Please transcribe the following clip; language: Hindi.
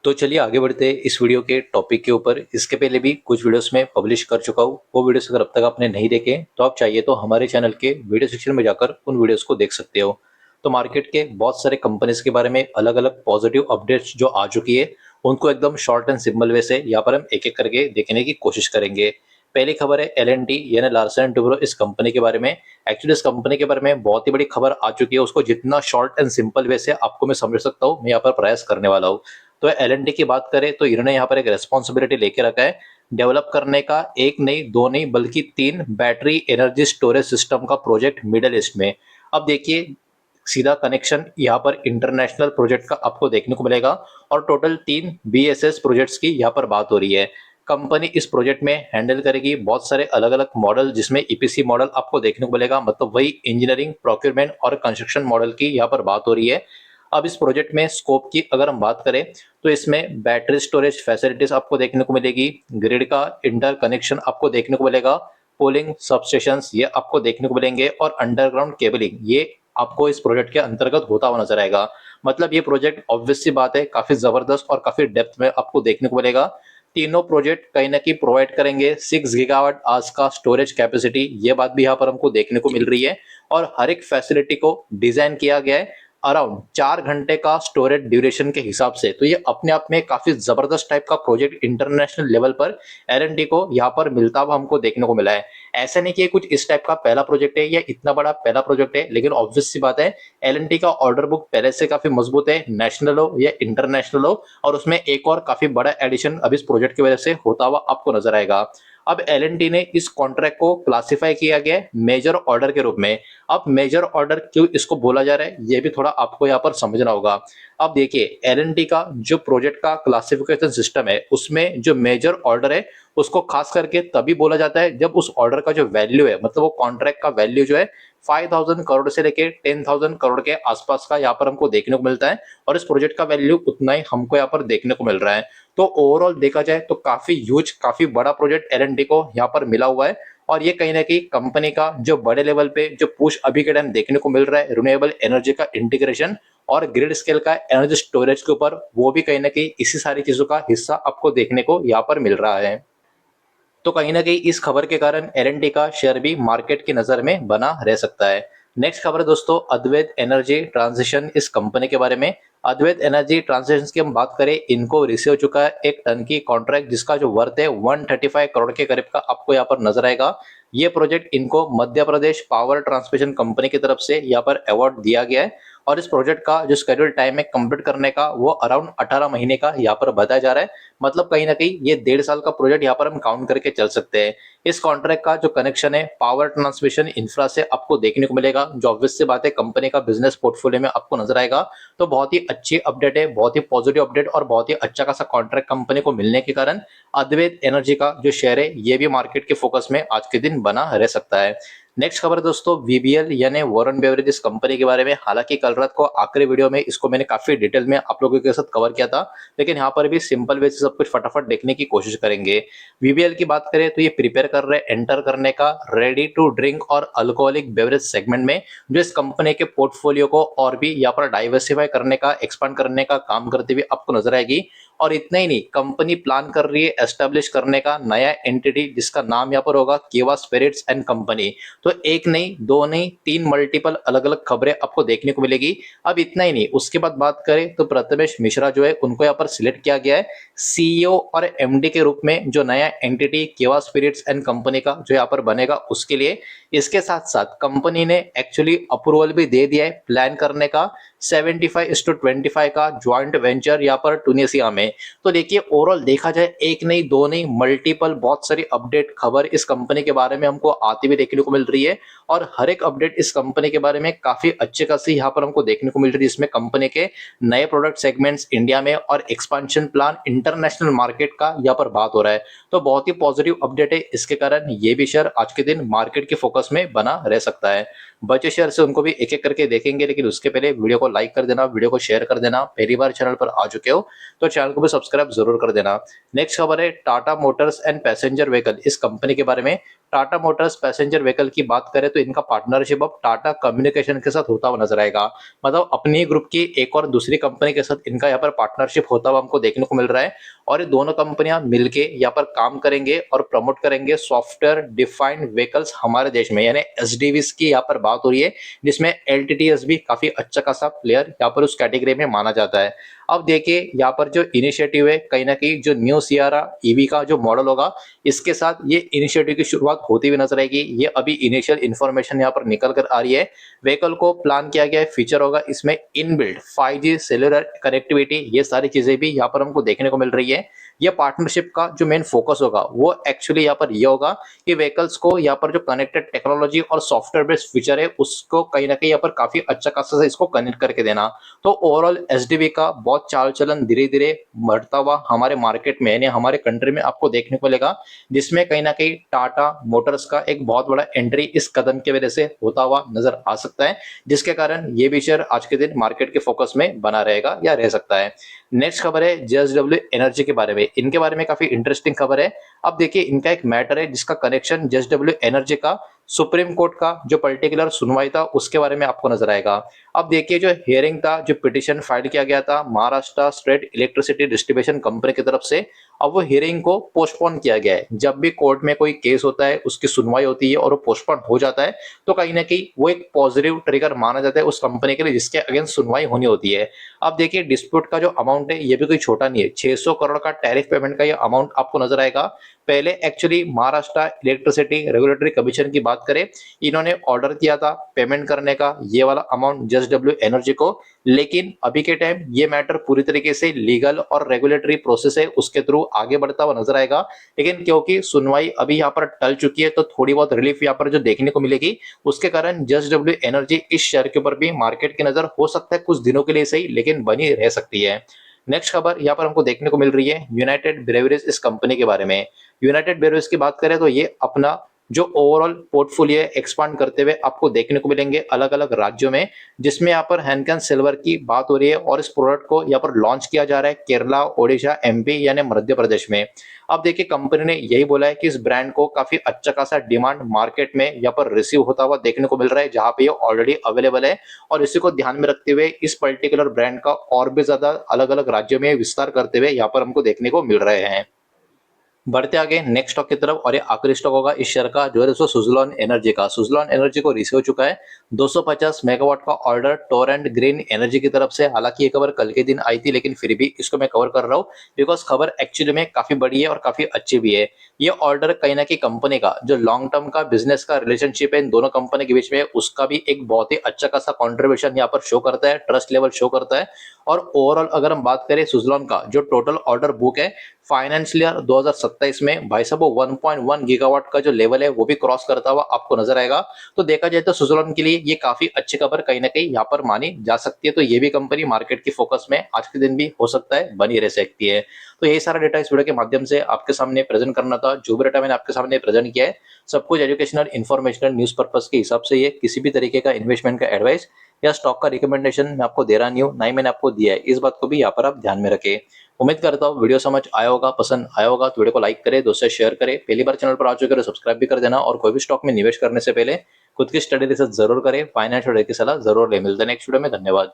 तो चलिए आगे बढ़ते हैं इस वीडियो के टॉपिक के ऊपर। इसके पहले भी कुछ वीडियोस में पब्लिश कर चुका हूँ। वो वीडियोस अगर अब तक आपने नहीं देखे तो आप चाहिए तो हमारे चैनल के वीडियो सेक्शन में जाकर उन वीडियोस को देख सकते हो। तो मार्केट के बहुत सारे कंपनीज के बारे में अलग अलग पॉजिटिव अपडेट्स जो आ चुकी है उनको एकदम शॉर्ट एंड सिंपल वे से यहाँ पर हम एक एक करके देखने की कोशिश करेंगे। पहली खबर है L&T यानी लार्सन एंड टुब्रो इस कंपनी के बारे में। एक्चुअली इस कंपनी के बारे में बहुत ही बड़ी खबर आ चुकी है, उसको जितना शॉर्ट एंड सिंपल वे से आपको मैं समझ सकता हूँ मैं यहाँ पर प्रयास करने वाला हूँ। तो L&T की बात करें तो इन्होंने यहाँ पर एक रेस्पॉन्सिबिलिटी लेके रखा है डेवलप करने का, एक नहीं दो नहीं बल्कि 3 बैटरी एनर्जी स्टोरेज सिस्टम का प्रोजेक्ट मिडल ईस्ट में। अब देखिए सीधा कनेक्शन यहाँ पर इंटरनेशनल प्रोजेक्ट का आपको देखने को मिलेगा और टोटल 3 BESS प्रोजेक्ट्स की यहाँ पर बात हो रही है। कंपनी इस प्रोजेक्ट में हैंडल करेगी बहुत सारे अलग अलग मॉडल, जिसमें EPC मॉडल आपको देखने को मिलेगा, मतलब वही इंजीनियरिंग प्रोक्योरमेंट और कंस्ट्रक्शन मॉडल की यहाँ पर बात हो रही है। अब इस प्रोजेक्ट में स्कोप की अगर हम बात करें तो इसमें बैटरी स्टोरेज फैसिलिटीज आपको देखने को मिलेगी, ग्रिड का इंटर कनेक्शन आपको देखने को मिलेगा, पोलिंग सबस्टेशंस ये आपको देखने को मिलेंगे और अंडरग्राउंड केबलिंग ये आपको इस प्रोजेक्ट के अंतर्गत होता हुआ नजर आएगा। मतलब ये प्रोजेक्ट ऑब्वियस सी बात है काफी जबरदस्त और काफी डेप्थ में आपको देखने को मिलेगा। तीनों प्रोजेक्ट कहीं ना कहीं प्रोवाइड करेंगे 6 गीगावाट आवर्स का स्टोरेज कैपेसिटी, ये बात भी यहाँ पर हमको देखने को मिल रही है। और हर एक फैसिलिटी को डिजाइन किया गया है अराउंड 4 घंटे का स्टोरेज ड्यूरेशन के हिसाब से। तो ये अपने आप में काफी जबरदस्त टाइप का प्रोजेक्ट इंटरनेशनल लेवल पर L&T को यहाँ पर मिलता हुआ हमको देखने को मिला है। ऐसा नहीं कि ये कुछ इस टाइप का पहला प्रोजेक्ट है या इतना बड़ा पहला प्रोजेक्ट है, लेकिन ऑब्वियस सी बात है L&T का ऑर्डर बुक पहले से काफी मजबूत है, नेशनल हो या इंटरनेशनल हो। और उसमें एक और काफी बड़ा एडिशन अब इस प्रोजेक्ट की वजह से होता हुआ आपको नजर आएगा। अब L&T ने इस कॉन्ट्रैक्ट को क्लासिफाई किया गया है मेजर ऑर्डर के रूप में। अब मेजर ऑर्डर क्यों इसको बोला जा रहा है ये भी थोड़ा आपको यहाँ पर समझना होगा। अब देखिए L&T का जो प्रोजेक्ट का क्लासिफिकेशन सिस्टम है उसमें जो मेजर ऑर्डर है उसको खास करके तभी बोला जाता है जब उस ऑर्डर का जो वैल्यू है, मतलब वो कॉन्ट्रैक्ट का वैल्यू जो है 5,000 करोड़ से लेके 10,000 करोड़ के आसपास का यहाँ पर हमको देखने को मिलता है। और इस प्रोजेक्ट का वैल्यू उतना ही हमको यहाँ पर देखने को मिल रहा है। तो ओवरऑल देखा जाए तो काफी ह्यूज, काफी बड़ा प्रोजेक्ट L&T को यहाँ पर मिला हुआ है। और ये कहीं ना कहीं कंपनी का जो बड़े लेवल पे जो पुश अभी के टाइम देखने को मिल रहा है रिन्यूएबल एनर्जी का इंटीग्रेशन और ग्रिड स्केल का एनर्जी स्टोरेज के ऊपर, वो भी कहीं ना कहीं इसी सारी चीजों का हिस्सा आपको देखने को यहाँ पर मिल रहा है। तो कहीं ना कहीं इस खबर के कारण L&T का शेयर भी मार्केट की नजर में बना रह सकता है। नेक्स्ट खबर है दोस्तों अद्वैत एनर्जी ट्रांजिशन इस कंपनी के बारे में। अद्वैत एनर्जी ट्रांजिशन की हम बात करें, इनको रिसीव हो चुका है एक टन की कॉन्ट्रैक्ट जिसका जो वर्थ है 135 करोड़ के करीब का आपको यहाँ पर नजर आएगा। ये प्रोजेक्ट इनको Madhya Pradesh power transmission company की तरफ से यहाँ पर अवार्ड दिया गया है। और इस प्रोजेक्ट का जो शेड्यूल टाइम है कंप्लीट करने का वो अराउंड 18 महीने का यहाँ पर बताया जा रहा है। मतलब कहीं ना कहीं ये 1.5 साल का प्रोजेक्ट यहाँ पर हम काउंट करके चल सकते हैं। इस कॉन्ट्रैक्ट का जो कनेक्शन है पावर ट्रांसमिशन इंफ्रा से आपको देखने को मिलेगा, जो ऑब्वियस से बात है कंपनी का बिजनेस पोर्टफोलियो में आपको नजर आएगा। तो बहुत ही अच्छी अपडेट है, बहुत ही पॉजिटिव अपडेट और बहुत ही अच्छा खासा कॉन्ट्रैक्ट कंपनी को मिलने के कारण अद्वैत एनर्जी का जो शेयर है ये भी मार्केट के फोकस में आज के दिन बना रह सकता है। नेक्स्ट खबर दोस्तों VBL यानी वॉरेन बेवरेजेस कंपनी के बारे में। हालांकि कल रात को आखिरी वीडियो में इसको मैंने काफी डिटेल में आप लोगों के साथ कवर किया था, लेकिन यहाँ पर भी सिंपल वे से सब कुछ फटाफट देखने की कोशिश करेंगे। VBL की बात करें तो ये प्रिपेयर कर रहे हैं एंटर करने का रेडी टू ड्रिंक और अल्कोहलिक बेवरेज सेगमेंट में, जो इस कंपनी के पोर्टफोलियो को और भी यहाँ पर डाइवर्सिफाई करने का, एक्सपांड करने का काम करते हुए आपको नजर आएगी। और इतना ही नहीं, कंपनी प्लान कर रही है एस्टेब्लिश करने का नया एंटिटी जिसका नाम यहाँ पर होगा केवा स्पिरिट्स एंड कंपनी। तो एक नहीं दो नहीं 3 मल्टीपल अलग अलग खबरें आपको देखने को मिलेगी। अब इतना ही नहीं, उसके बाद बात करें तो प्रथमेश मिश्रा जो है उनको यहाँ पर सिलेक्ट किया गया है CEO और MD के रूप में, जो नया एंटिटी केवा स्पिरिट्स एंड कंपनी का जो यहाँ पर बनेगा उसके लिए। इसके साथ साथ कंपनी ने एक्चुअली अप्रूवल भी दे दिया है प्लान करने का 75:25 का ज्वाइंट वेंचर यहाँ पर टूनिसिया में। तो देखिए ओवरऑल देखा जाए एक नहीं दो नहीं मल्टीपल बहुत सारी अपडेट खबर इस कंपनी के बारे में हमको आती हुई देखने को मिल रही है। और हर एक अपडेट इस कंपनी के बारे में काफी अच्छे खासी यहाँ पर हमको देखने को मिल रही है, जिसमें कंपनी के नए प्रोडक्ट सेगमेंट्स इंडिया में और एक्सपांशन प्लान इंटरनेशनल मार्केट का यहाँ पर बात हो रहा है। तो बहुत ही पॉजिटिव अपडेट है, इसके कारण ये भी शेयर आज के दिन मार्केट के फोकस में बना रह सकता है। बचे शेयर से उनको भी एक एक करके देखेंगे, लेकिन उसके पहले वीडियो को लाइक कर देना, वीडियो को शेयर कर देना। पहली बार चैनल पर आ चुके हो तो चैनल को भी सब्सक्राइब जरूर कर देना। नेक्स्ट खबर है Tata Motors and passenger vehicle इस कंपनी के बारे में। टाटा मोटर्स पैसेंजर व्हीकल की बात करें तो इनका पार्टनरशिप अब टाटा कम्युनिकेशन के साथ होता हुआ नजर आएगा। मतलब अपनी ग्रुप की एक और दूसरी कंपनी के साथ इनका यहाँ पर पार्टनरशिप होता हुआ हमको देखने को मिल रहा है और ये दोनों कंपनियां मिलके यहाँ पर काम करेंगे और प्रमोट करेंगे सॉफ्टवेयर डिफाइंड व्हीकल्स हमारे देश में, यानी एसडीवीज की यहाँ पर बात हो रही है, जिसमें एलटीटीएस भी काफी अच्छा खासा प्लेयर यहाँ पर उस कैटेगरी में माना जाता है। अब देखिए यहाँ पर जो इनिशिएटिव है, कहीं ना कहीं जो न्यू सियारा ईवी का जो मॉडल होगा, इसके साथ ये इनिशिएटिव की शुरुआत होती हुई नजर आएगी। ये अभी इनिशियल इन्फॉर्मेशन यहाँ पर निकल कर आ रही है। व्हीकल को प्लान किया गया है, फीचर होगा इसमें इनबिल्ट 5G सेलुलर कनेक्टिविटी, ये सारी चीजें भी यहाँ पर हमको देखने को मिल रही है। ये पार्टनरशिप का जो मेन फोकस होगा वो एक्चुअली यहाँ पर ये होगा कि व्हीकल्स को यहाँ पर जो कनेक्टेड टेक्नोलॉजी और सॉफ्टवेयर बेस्ड फीचर है उसको कहीं ना कहीं यहाँ पर काफी अच्छा खासा इसको कनेक्ट करके देना। तो ओवरऑल एसडीवी का बहुत चाल चलन धीरे धीरे बढ़ता हुआ हमारे मार्केट में यानी हमारे कंट्री में आपको देखने को मिलेगा, जिसमें कहीं ना कहीं टाटा मोटर्स का एक बहुत बड़ा एंट्री इस कदम की वजह से होता हुआ नजर आ सकता है, जिसके कारण ये भी शेयर आज के दिन मार्केट के फोकस में बना रहेगा या रह सकता है। नेक्स्ट खबर है जेएसडब्ल्यू एनर्जी के बारे में। इनके बारे में काफी इंटरेस्टिंग खबर है। अब देखिए इनका एक मैटर है जिसका कनेक्शन जेएसडब्ल्यू एनर्जी का सुप्रीम कोर्ट का जो पर्टिकुलर सुनवाई था उसके बारे में आपको नजर आएगा। अब देखिए जो हियरिंग था, जो पिटीशन फाइल किया गया था Maharashtra state electricity distribution company की तरफ से, अब वो हियरिंग को पोस्टपोन किया गया है। जब भी कोर्ट में कोई केस होता है उसकी सुनवाई होती है और वो पोस्टपोन हो जाता है तो कहीं ना कहीं वो एक पॉजिटिव ट्रिगर माना जाता है उस कंपनी के लिए जिसके अगेंस्ट सुनवाई होनी होती है। अब देखिए डिस्प्यूट का जो अमाउंट है ये भी कोई छोटा नहीं है, 600 करोड़ का टैरिफ पेमेंट का ये अमाउंट आपको नजर आएगा। पहले actually Maharashtra electricity regulatory commission की बात करें, इन्होंने ऑर्डर किया था पेमेंट करने का ये वाला अमाउंट जेएसडब्ल्यू एनर्जी को, लेकिन अभी के टाइम ये मैटर पूरी तरीके से लीगल और रेगुलेटरी प्रोसेस है उसके थ्रू आगे बढ़ता हुआ नजर आएगा। लेकिन क्योंकि सुनवाई अभी यहाँ पर टल चुकी है तो थोड़ी बहुत रिलीफ यहाँ पर जो देखने को मिलेगी, उसके कारण जेएसडब्ल्यू एनर्जी इस शेयर के ऊपर भी मार्केट की नजर हो सकता है कुछ दिनों के लिए सही लेकिन बनी रह सकती है। नेक्स्ट खबर यहाँ पर हमको देखने को मिल रही है यूनाइटेड ब्रेवरीज इस कंपनी के बारे में। यूनाइटेड ब्रेवरीज की बात करें तो ये अपना जो ओवरऑल पोर्टफोलियो है एक्सपांड करते हुए आपको देखने को मिलेंगे अलग अलग राज्यों में, जिसमें यहाँ पर हैंनकन सिल्वर की बात हो रही है और इस प्रोडक्ट को यहाँ पर लॉन्च किया जा रहा है केरला, ओडिशा, एमपी यानी मध्य प्रदेश में। अब देखिए कंपनी ने यही बोला है कि इस ब्रांड को काफी अच्छा खासा डिमांड मार्केट में यहाँ पर रिसीव होता हुआ देखने को मिल रहा है जहां पे ये ऑलरेडी अवेलेबल है, और इसी को ध्यान में रखते हुए इस पर्टिकुलर ब्रांड का और भी ज्यादा अलग अलग राज्यों में विस्तार करते हुए यहाँ पर हमको देखने को मिल रहे हैं। बढ़ते आगे नेक्स्ट स्टॉक की तरफ, और ये आखिरी स्टॉक होगा इस शेयर का जो है दोस्तों सुजलॉन एनर्जी का। सुजलॉन एनर्जी को रिसीव हो चुका है 250 मेगावाट का ऑर्डर टोरेंट ग्रीन एनर्जी की तरफ से। हालांकि ये खबर कल के दिन आई थी लेकिन फिर भी इसको मैं कवर कर रहा हूँ बिकॉज खबर एक्चुअली में काफी बड़ी है और काफी अच्छी भी है। ये ऑर्डर कहीं ना कहीं कंपनी का जो लॉन्ग टर्म का बिजनेस का रिलेशनशिप है इन दोनों कंपनी के बीच में उसका भी एक बहुत ही अच्छा खासा कॉन्ट्रीब्यूशन यहाँ पर शो करता है, ट्रस्ट लेवल शो करता है। और ओवरऑल अगर हम बात करें सुजलॉन का जो टोटल ऑर्डर बुक है फाइनेंशियल ईयर 2027 में भाई साहब वो 1.1 गीगावाट का जो लेवल है वो भी क्रॉस करता हुआ आपको नजर आएगा। तो देखा जाए तो सुजलॉन के लिए ये काफी अच्छी खबर कहीं ना कहीं यहाँ पर मानी जा सकती है। तो ये भी कंपनी मार्केट की फोकस में आज के दिन भी हो सकता है बनी रह सकती है। तो यही सारा डेटा इस वीडियो के माध्यम से आपके सामने प्रेजेंट करना था। जो भी डेटा मैंने आपके सामने प्रेजेंट किया है सब कुछ एजुकेशनल इन्फॉर्मेशनल न्यूज पर्पज के हिसाब से, ये किसी भी तरीके का इन्वेस्टमेंट का एडवाइस या स्टॉक का रिकमेंडेशन मैं आपको दे रहा नहीं हूँ, ना ही मैंने आपको दिया है। इस बात को भी यहाँ पर आप ध्यान में रखें। उम्मीद करता हूँ वीडियो समझ आया होगा, पसंद आया होगा तो वीडियो को लाइक करें, दोस्तों शेयर करें। पहली बार चैनल पर आ चुके हो सब्सक्राइब भी कर देना, और कोई भी स्टॉक में निवेश करने से पहले खुद की स्टडी रिसर्च जरूर करें, फाइनेंशियल की सलाह जरूर ले। मिलते हैं नेक्स्ट वीडियो में, धन्यवाद।